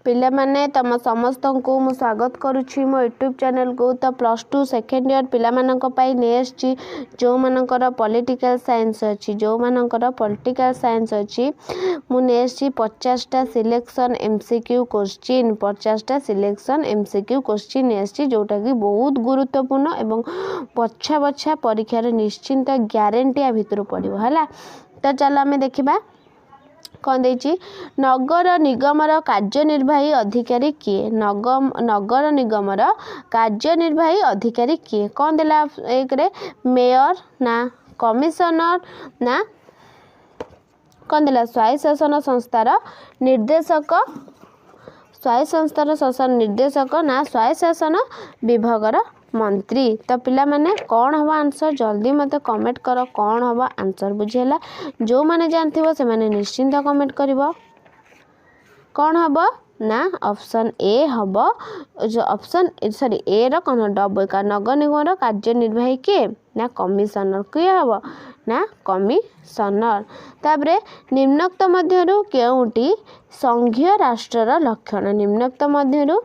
पिला माने तम समस्त को मु स्वागत करुछि मो यूट्यूब चैनल को। तो +2 सेकेंड ईयर पिला मानक पई नेक्स्ट जो मानकर पॉलिटिकल साइंस अछि जो मानकर पॉलिटिकल साइंस अछि मु नेक्स्ट 50टा सिलेक्शन एमसीक्यू क्वेश्चन 50टा सिलेक्शन एमसीक्यू क्वेश्चन नेक्स्ट जोटा कि बहुत गुरुत्वपूर्ण एवं पछा बछा परीक्षा रे निश्चिंत ग्यारंटी आ भितर पड़िबो हला। तो चलो आमे देखिबा कौन देछि नगर निगमर कार्यनिर्वाही अधिकारी किए नगर निगमर कार्यनिर्वाही अधिकारी किए कौन देला एक रे मेयर ना कमिशनर ना कौन देला स्वायत्त शासन संस्थार निर्देशक स्वायत्त संस्थार शासन निर्देशक ना स्वायत्त शासन विभागर मंत्री। तो पिला माने कौन हवा आंसर जल्दी मत कमेंट करो कौन हवा आंसर बुझेला जो माने जानथिबो से माने निश्चिंत कमेंट करिवो कौन हबो ना ऑप्शन ए हबो जो ऑप्शन सॉरी ए रो कोन डबल का नगर निगम रो कार्यनिर्वाही के ना कमिशनर के हबो ना कमिशनर। ताबरे निम्नोक्त मध्यरु केउंटी संघीय राष्ट्रर लक्षण निम्नोक्त मध्यरु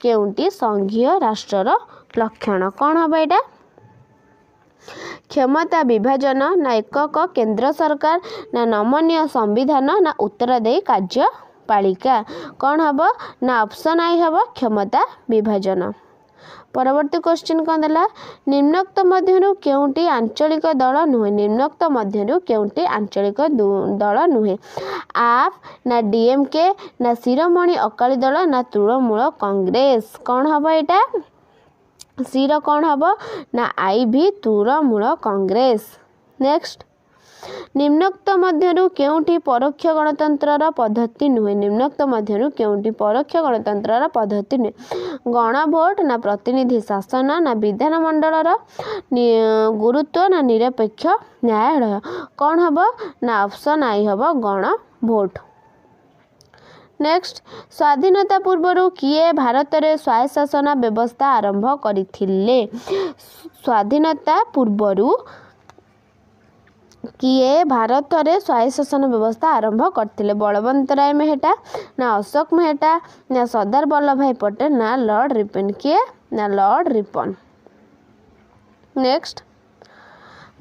केउंटी संघीय राष्ट्रर लक्षण कौन हम एटा क्षमता विभाजन ना एकक केंद्र सरकार ना नमनीय संविधान ना उत्तरदायी कार्यपालिका कौन हम ना ऑप्शन आई हम क्षमता विभाजन। परवर्ती क्वेश्चन कौन देला निम्नोक्त मध्यरु केउंटी आंचलिक दल नुहे निम्नोक्त मध्यरु केउंटी आंचलिक दल नुहे आप ना डीएमके ना शिरोमणि अकाली दल ना तृणमूल कांग्रेस कौन हम एटा सीर कौन हबो ना आईवी तृणमूल कांग्रेस। नेक्स्ट निम्नोक्त मध्यरु केउंटी परोक्ष गणतंत्रर पद्धति नुहे निम्नोक्त मध्यरु केउंटी परोक्ष गणतंत्रर पद्धति नुहे गण भोट ना प्रतिनिधि शासन ना विधानमंडलर गुरुत्व ना निरपेक्ष न्यायालय कौन हबो ना ऑप्शन आई हबो गण भोट। नेक्स्ट स्वाधीनता पूर्वरु किए भारत रे स्वायत्त शासन व्यवस्था आरंभ करिथिले स्वाधीनता पूर्वरु किए भारत रे स्वायत्त शासन व्यवस्था आरंभ करथिले बलवंत राय मेहटा ना अशोक मेहटा ना सरदार वल्लभ भाई पटेल ना लॉर्ड रिपन किए ना लॉर्ड रिपन। नेक्स्ट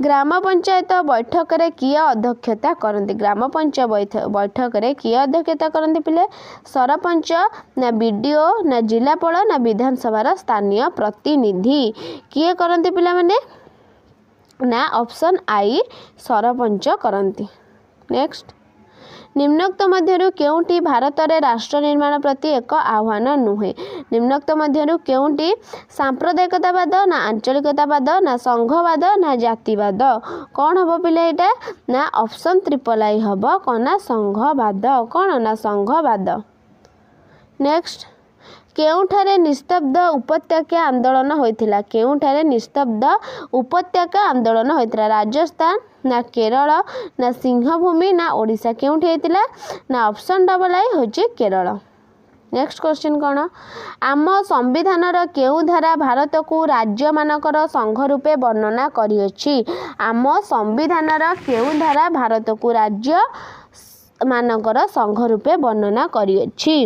ग्राम पंचायत बैठक रे किए अध्यक्षता करंती ग्राम पंचायत बैठक रे किए अध्यक्षता करंती पिले सरपंच ना बीडीओ ना जिलापाल ना विधानसभा स्थानीय प्रतिनिधि किए करंती पिला माने ना ऑप्शन आई सरपंच करंती। नेक्स्ट निम्नोक्त मध्यरु केउंटी भारत रे राष्ट्र निर्माण प्रति एक आह्वान नुहे निम्नोक्त मध्यरु केउंटी सांप्रदायिकतावाद ना आंचलिकतावाद ना संघवाद ना जातिवाद कौन हबो पिले एटा ना ऑप्शन ट्रिपल आई हबो कोन ना संघवाद कौन ना संघवाद। नेक्स्ट केउठारे निस्तब्ध उपत्यका आंदोलन होइथिला केउठारे निस्तब्ध उपत्यका आंदोलन होइथिला राजस्थान ना केरल ना सिंहभूमि ना ओडिशा केउठी हेतिला ना ऑप्शन डबल आई होची केरल। नेक्स्ट क्वेश्चन कौन आम संविधान केउ धारा भारत को राज्य मानकर संघ रूपे वर्णना करियछि आम संविधान केउ धारा भारत को राज्य मानकर संघ रूपे वर्णना करियछि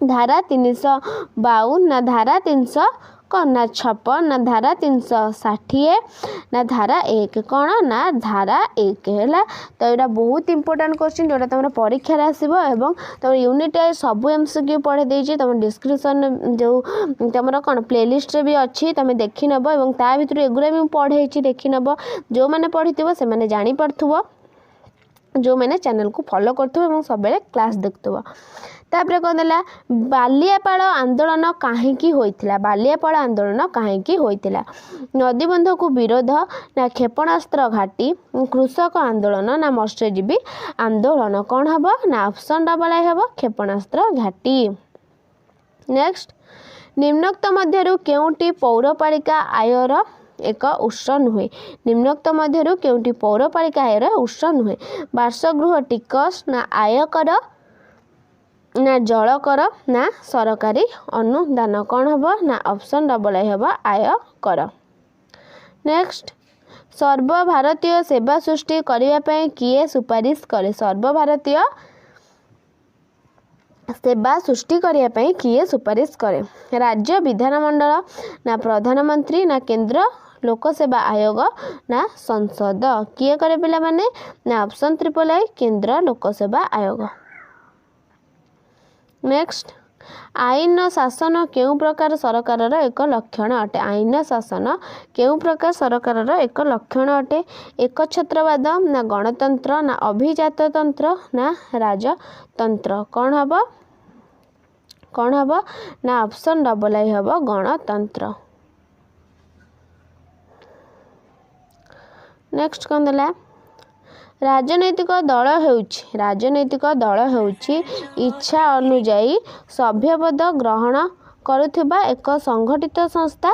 धारा 352 ना धारा 300 कौन ना 56 ना धारा 360 ना धारा 1 कौन ना धारा 1 है। तो यहाँ बहुत इंपोर्टेंट क्वेश्चन जोटा तुम परीक्षा आसो एवं तुम यूनिट सब एमसीक्यू पढ़े देती तुम डिस्क्रिप्शन जो तुम कौन प्लेलिस्ट भी अच्छी तुम देखी नब और ता भर एगुरा भी पढ़े देखी नब जो मैंने पढ़ी से जापरथुव जो मैंने चैनल को फॉलो करूँ सब क्लास देखुव। तापर कौन देला बालियापाड़ आंदोलन काहेकी होइथिला बालियापाड़ आंदोलन काहेकी होइथिला नदीबंध को विरोध ना क्षेपणास्त्र घाटी कृषक आंदोलन ना मत्स्यजीवी आंदोलन कौन हबो ना ऑप्शन डबल आई हबो क्षेपणास्त्र घाटी। नेक्स्ट निम्नोक्त मध्यरु केउंटी पौरपालिका आयर एक उत्स नुहे निम्नोक्त मध्यरु केउंटी पौरपालिका आयर उत्स नुहे बासगृह टिकस ना आयकर ना जलकर ना सरकारी अनुदान कौन हबो ना ऑप्शन डबल आई हबो आयकर। नेक्स्ट सर्वभारतीय सेवा सृष्टि करने किए सुपारिश करे सर्वभारतीय सेवा सृष्टि करने पे किए सुपारिश करे राज्य विधानमंडल ना प्रधानमंत्री ना केंद्र लोकसेवा आयोग ना संसद किए करे पिला माने ना ऑप्शन ट्रिपल आई केंद्र लोकसेवा आयोग। नेक्स्ट आईन शासन केउ प्रकार सरकार एक लक्षण अटे आईन शासन केउ प्रकार सरकार एक लक्षण अटे एकछत्रवाद ना गणतंत्र ना अभिजाततंत्र ना राजतंत्र कौन हम ना ऑप्शन डबल आई हम गणतंत्र। नेक्स्ट कौन देला राजनैतिक दल हेउछि इच्छा अनुजाई सभ्यपद ग्रहण करुथिबा एक संगठित संस्था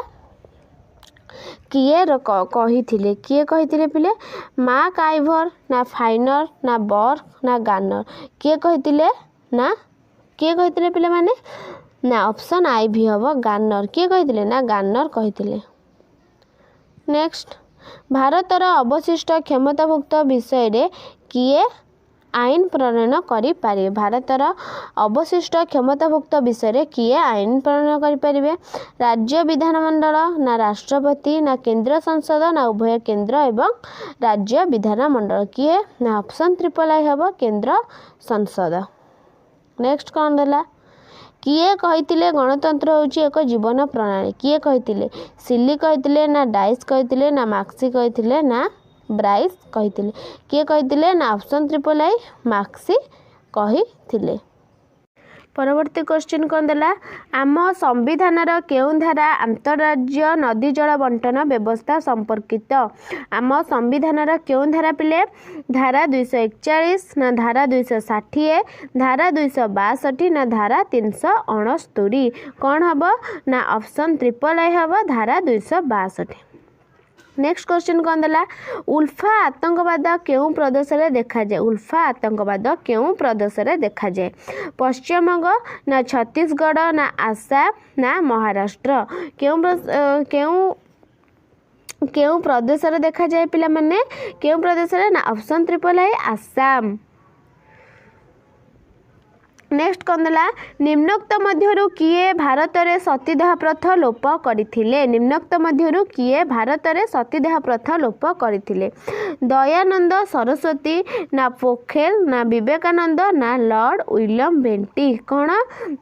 किए कहिथिले पिले मार्क आइवर ना फाइनर ना बर्क ना गार्नर किए कहिथिले पिले माने ना ऑप्शन आई भी हम गार्नर किए कहिथिले ना गार्नर कहिथिले। नेक्स्ट भारतर अवशिष्ट क्षमताभुक्त विषय रे किए आईन प्रणयन करि पारे भारतर अवशिष्ट क्षमताभुक्त विषय रे किए आईन प्रणयन करि पारिबे राज्य विधानमंडल ना राष्ट्रपति ना केंद्र संसद ना उभय केंद्र एवं राज्य विधानमंडल किए ना ऑप्शन ट्रिपल आई हम केंद्र संसद। नेक्स्ट कौन देला किए कहिथिले गणतंत्र होची एक जीवन प्रणाली किए कहिथिले सिली कहिथिले ना डाइस कहिथिले ना मार्क्सी कहिथिले ना ब्राइस कहिथिले किए कहिथिले ना ऑप्शन ट्रिपल आई मार्क्सी कहिथिले। परवर्ती क्वेश्चन कौन देला आम संविधान केउं धारा अंतरराज्य नदी जल बंटन व्यवस्था संपर्कित आम संविधान केउं धारा पिले धारा 241 ना धारा 260 धारा 262 ना धारा 369 कौन हम ना ऑप्शन ट्रिपल आई हम धारा 262। नेक्स्ट क्वेश्चन कौन देला उल्फा आतंकवाद केउं प्रदेश रे देखा जाए उल्फा आतंकवाद केउं प्रदेश रे देखा जाए पश्चिमबंग ना छत्तीसगढ़ ना आसाम ना महाराष्ट्र केउं प्रदेश रे देखा जाए पिला माने केउं प्रदेश रे ना ऑप्शन ट्रिपल आई आसाम। नेक्स्ट कौन देला निम्नोक्त मध्यरु किए भारत रे सतीदाह प्रथा लोप करथिले निम्नोक्त मध्यरु किए भारत रे सतीदाह प्रथा लोप करथिले दयानंद सरस्वती ना पोखेल ना विवेकानंद ना लॉर्ड विलियम बेंटिक कौन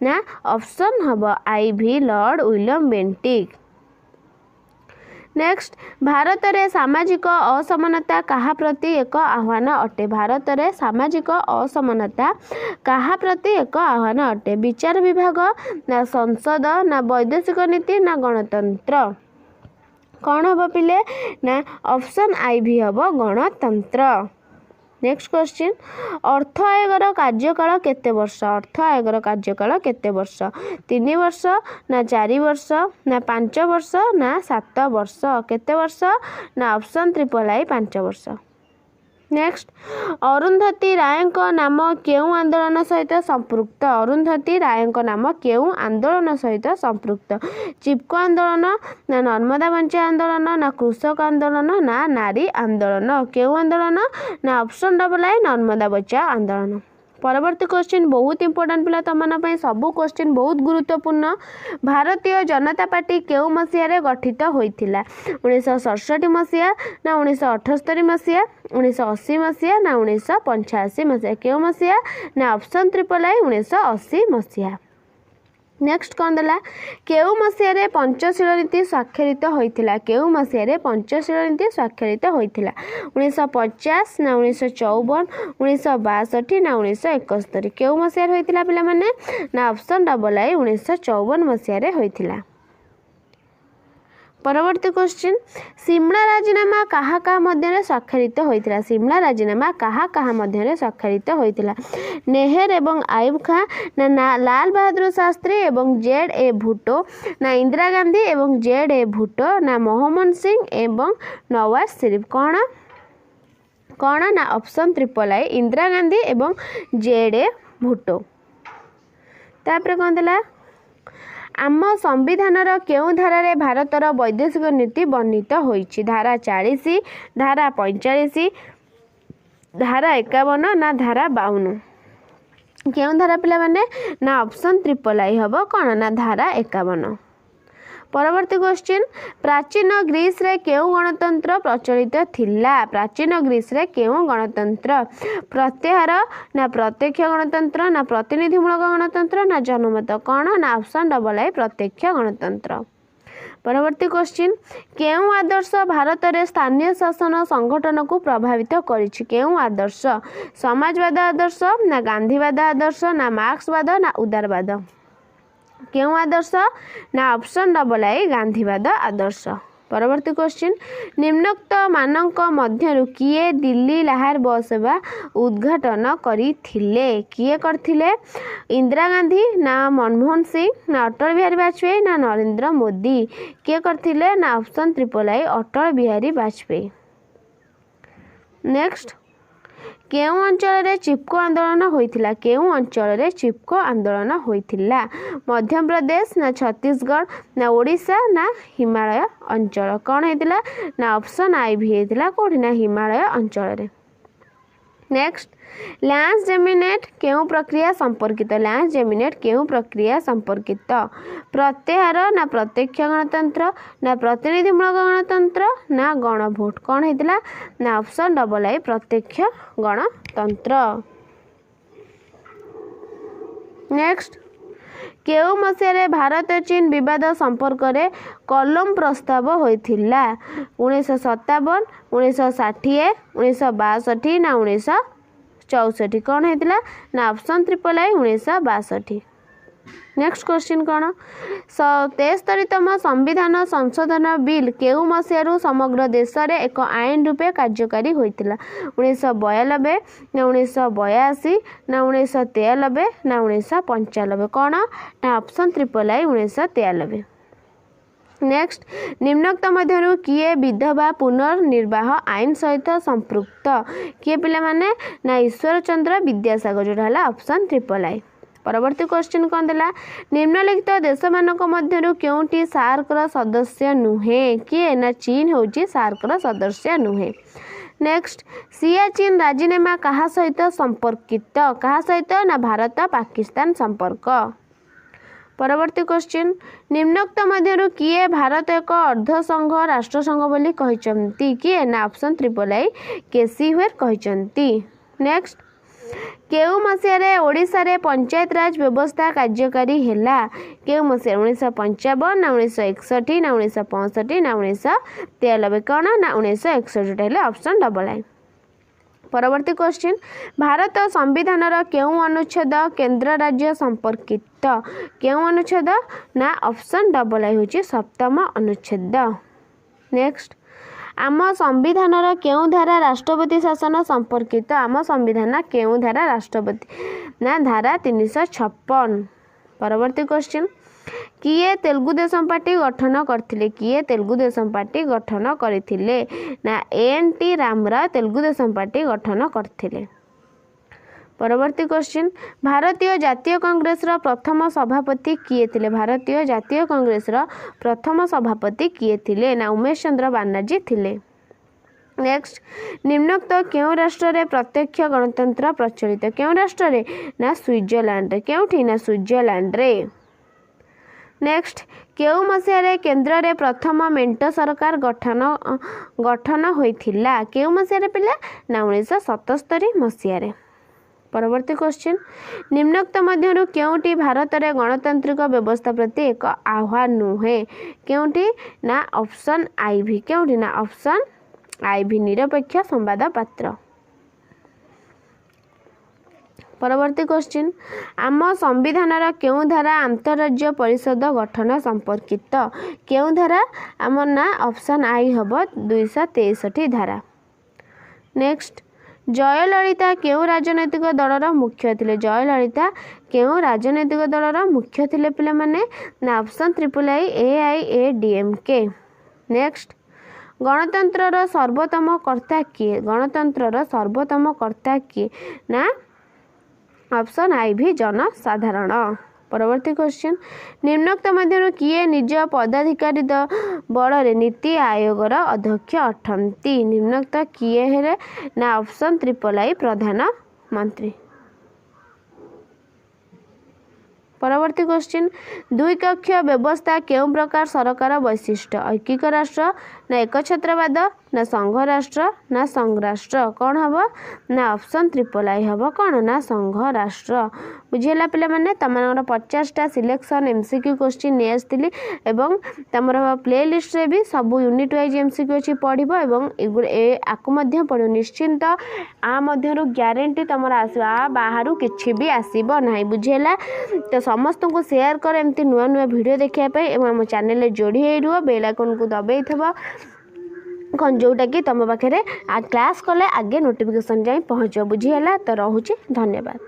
ना ऑप्शन हम आई भी Lord William Bentinck. Next Bharat रे सामाजिक असमानता कहा प्रति एक आह्वान अटे भारत रे सामाजिक असमानता कहा प्रति एक आह्वान अटे विचार विभाग ना संसद ना वैदेशिक नीति ना गणतंत्र कौन हम पिले ना ऑप्शन आई भी हम गणतंत्र। नेक्स्ट क्वेश्चन अर्थ आयोगर कार्यकाल केते वर्ष अर्थ आयोगर कार्यकाल केते वर्ष 3 वर्ष ना 4 वर्ष ना 5 वर्ष ना 7 वर्ष केते वर्ष ना ऑप्शन ट्रिपल आई 5 वर्ष। नेक्स्ट अरुंधति राय नाम केउं आंदोलन सहित संपृक्त अरुंधति राय नाम केउं आंदोलन सहित संपृक्त चिपको आंदोलन ना नर्मदा बंचाई आंदोलन ना कृषक आंदोलन ना नारी आंदोलन केउं आंदोलन ना ऑप्शन डबल आई नर्मदा बंचाई आंदोलन। परवर्ती क्वेश्चन बहुत इंपोर्टेंट पिला तमन सबू क्वेश्चन बहुत गुरुत्वपूर्ण भारतीय जनता पार्टी केउ मसीह गठित होइथिला 1967 मसीहा ना 1978 मसीहा 1980 मसीहा ना 1985 मसीहा केउ मसीहा ना ऑप्शन ट्रिपल आई 1980 मसीहा। नेक्स्ट कौन देला केउ मसीह रे पंचशील नीति स्वाक्षरित होइथिला केउ मसीह रे पंचशील नीति स्वाक्षरित होइथिला 1950 ना 1954 1962 ना 1971 केउ मसीह रे होइथिला पिला माने ना ऑप्शन डबल आई 1954 मसीह रे होइथिला। परवर्ती क्वेश्चन सिमला राजीनामा कहा कहा मध्य स्वाक्षरित होइथिला सिमला राजीनामा कहा कहा मध्य स्वाक्षरित होइथिला नेहरू एवं आयुब खान ना लाल बहादुर शास्त्री एवं जेड.ए. भुट्टो ना इंदिरा गांधी एवं जेड.ए. भुट्टो ना मनमोहन सिंह एवं नवाज शरीफ कौन कौन ना ऑप्शन ट्रिपल आई इंदिरा गांधी एवं जेड.ए. भुट्टो। तापर कौन देला आम संविधानर केउं धारा रे भारतर वैदेशिक नीति वर्णित होइछि धारा 40 धारा 45 धारा 51 ना धारा 52 केउं धारा पिला माने ना ऑप्शन ट्रिपल आई हबो कोन ना धारा 51। परवर्ती क्वेश्चन प्राचीन ग्रीस रे केउं गणतंत्र प्रचलित थिला प्राचीन ग्रीस रे केउं गणतंत्र प्रत्याहार ना प्रत्यक्ष गणतंत्र ना प्रतिनिधिमूलक गणतंत्र ना जनमत कोन ना ऑप्शन डबल आई प्रत्यक्ष गणतंत्र। परवर्ती क्वेश्चन केउं आदर्श भारत रे स्थानीय शासन संगठन को प्रभावित करिछि केउं आदर्श समाजवाद आदर्श ना गांधीवाद आदर्श ना मार्क्सवाद ना उदारवाद केउं आदर्श ना ऑप्शन डबल आई गांधीवाद आदर्श। परवर्ती क्वेश्चन निम्नोक्त मानक मध्यरु किए दिल्ली लाहौर बस सेवा उद्घाटन करथिले किए करथिले इंदिरा गांधी ना मनमोहन सिंह ना अटल बिहारी वाजपेयी ना नरेंद्र मोदी किए करथिले ना option triple I Atal Bihari Vajpayee. Next केउं अंचल रे चिपको आंदोलन होइथिला केउं अंचल रे चिपको आंदोलन होइथिला मध्य प्रदेश ना छत्तीसगढ़ ना ओडिशा ना हिमालय अंचल कोन हेतिला ना ऑप्शन आई भी हेतिला कोठी ना हिमालय अंचल रे। नेक्स्ट लैंस जेमिनेट केउं प्रक्रिया संपर्कित लैंस जेमिनेट केउं प्रक्रिया संपर्कित प्रत्याहार ना प्रत्यक्ष गणतंत्र ना प्रतिनिधिमूलक गणतंत्र ना गणभोट कोन हेतिला ना ऑप्शन डबल आई प्रत्यक्ष गणतंत्र। नेक्स्ट केउं मसिया भारत चीन विवाद संपर्क रे कलम प्रस्ताव होइथिला 1957 1960 1962 ना 1964 कौन होता ना ऑप्शन ट्रिपल आई 1962। नेक्स्ट क्वेश्चन कौन 73तम संविधान संशोधन बिल केउ मसियारू समग्र देश रे एक आईन रूपे कार्यकारी होइतिला 1992 ना 1982 ना 1993 ना 1995 कौन ना ऑप्शन ट्रिपल आई 1993। नेक्स्ट निम्नोक्त मध्यरु किए विधवा पुनर्निर्वाह आईन सहित संपृक्त किए पिला माने ना ईश्वर चंद्र विद्यासागर जोटा हला ऑप्शन ट्रिपल आई। परवर्ती क्वेश्चन कौन देला निम्नलिखित देश मानक मध्यरु केउंटी सार्क र सदस्य नुहे किए ना चीन होची सार्क र सदस्य नुहे। नेक्स्ट सियाचिन राजीनामा कहा सहित संपर्कित कहा सहित ना भारत पाकिस्तान संपर्क। परवर्ती क्वेश्चन निम्नोक्त मध्यरु किए भारत एक अर्ध संघ राष्ट्र संघ बोली कहिचंती किए ना ऑप्शन ट्रिपल आई केसी हुएर कहिचंती। नेक्स्ट केउ मसिया रे ओडिसा रे पंचायत राज व्यवस्था कार्यकारी हेला केउ मसिया 1955 ना 1961 ना 1965 ना 1993 कोन ना 1961 हेले ऑप्शन डबल आई। परवर्ती क्वेश्चन भारत संविधान रा केउं अनुच्छेद केंद्र राज्य संपर्कित केउं अनुच्छेद ना ऑप्शन डबल आई होची सप्तम अनुच्छेद। नेक्स्ट आम संविधान रा केउं धारा राष्ट्रपति शासन संपर्कित आम संविधान केउं धारा राष्ट्रपति ना धारा 356। परवर्ती क्वेश्चन किए तेलुगु देशम पार्टी गठन करथिले किए तेलुगु देशम पार्टी गठन करथिले ना एनटी रामराव तेलुगु देशम पार्टी गठन करथिले। परवर्ती क्वेश्चन भारतीय जातीय कांग्रेस रा प्रथम सभापति किए थिले भारतीय जातीय कांग्रेस रा प्रथम सभापति किए थिले ना उमेश चंद्र बनर्जी थिले। नेक्स्ट निम्नोक्त केउं राष्ट्र रे प्रत्यक्ष गणतंत्र प्रचलित केउं राष्ट्र रे ना स्विट्जरलैंड रे केउठी ना स्विट्जरलैंड रे। नेक्स्ट केउं मसिया रे केंद्र रे प्रथम मेंट सरकार गठन होइथिला केउं मसिया रे पिला ना 1977 मसिया रे। परवर्ती क्वेश्चन निम्नोक्त मध्यरु केउंटी भारत रे गणतांत्रिक व्यवस्था प्रति एक आह्वान नुहे केउंटी ना ऑप्शन आई भी केउंटी ना ऑप्शन आई भी निरपेक्ष संवाद पात्र। परवर्ती क्वेश्चन आम संविधान रा केउं धारा अंतरराज्य परिषद गठन संपर्कित केउं धारा आम ना ऑप्शन आई हबो 263 धारा। नेक्स्ट जयललिता केउं राजनैतिक दलर मुख्य थिले जयललिता केउं राजनैतिक दलर मुख्य थिले पिला माने ना ऑप्शन ट्रिपल आई AIADMK। नेक्स्ट गणतंत्र रा सर्वोत्तम कर्ता किए गणतंत्र रा सर्वोत्तम कर्ता किए ना ऑप्शन आई भी जनसाधारण। परवर्ती क्वेश्चन निम्नोक्त मध्यरु किए निज पदाधिकारी बल रे नीति आयोग रा अध्यक्ष अठंती निम्नोक्त किए हेरे ना ऑप्शन ट्रिपल आई प्रधानमंत्री। परवर्ती क्वेश्चन दुई कक्ष व्यवस्था केउं प्रकार सरकार वैशिष्ट्य ऐकिक राष्ट्र ना एकछत्रवाद ना संघ राष्ट्र ना संघ राष्ट्र कौन हम ना ऑप्शन ट्रिपल आई हम कौन ना संघ राष्ट्र बुझीला पे मैंने तुम 50टा सिलेक्शन एमसीक्यू क्वेश्चन नहीं आसती एवं तुम प्ले लिस्ट रे भी सब यूनिट वाइज एमसीक्यू अच्छी पढ़व एवं आपको पढ़ो निश्चिंत आ मध्य ग्यारंटी तुम आ बाहर किसी भी आसब ना बुझेगा तो समस्त को शेयर कर एमती नुआ नुआ वीडियो देखापी आम चैनल जोड़ी रुह बेल आइकन को दबाई कौन जोटा कि तुम पाखे क्लास कले आगे नोटिफिकेशन जाए पहुँच बुझीगला तो रोचे धन्यवाद।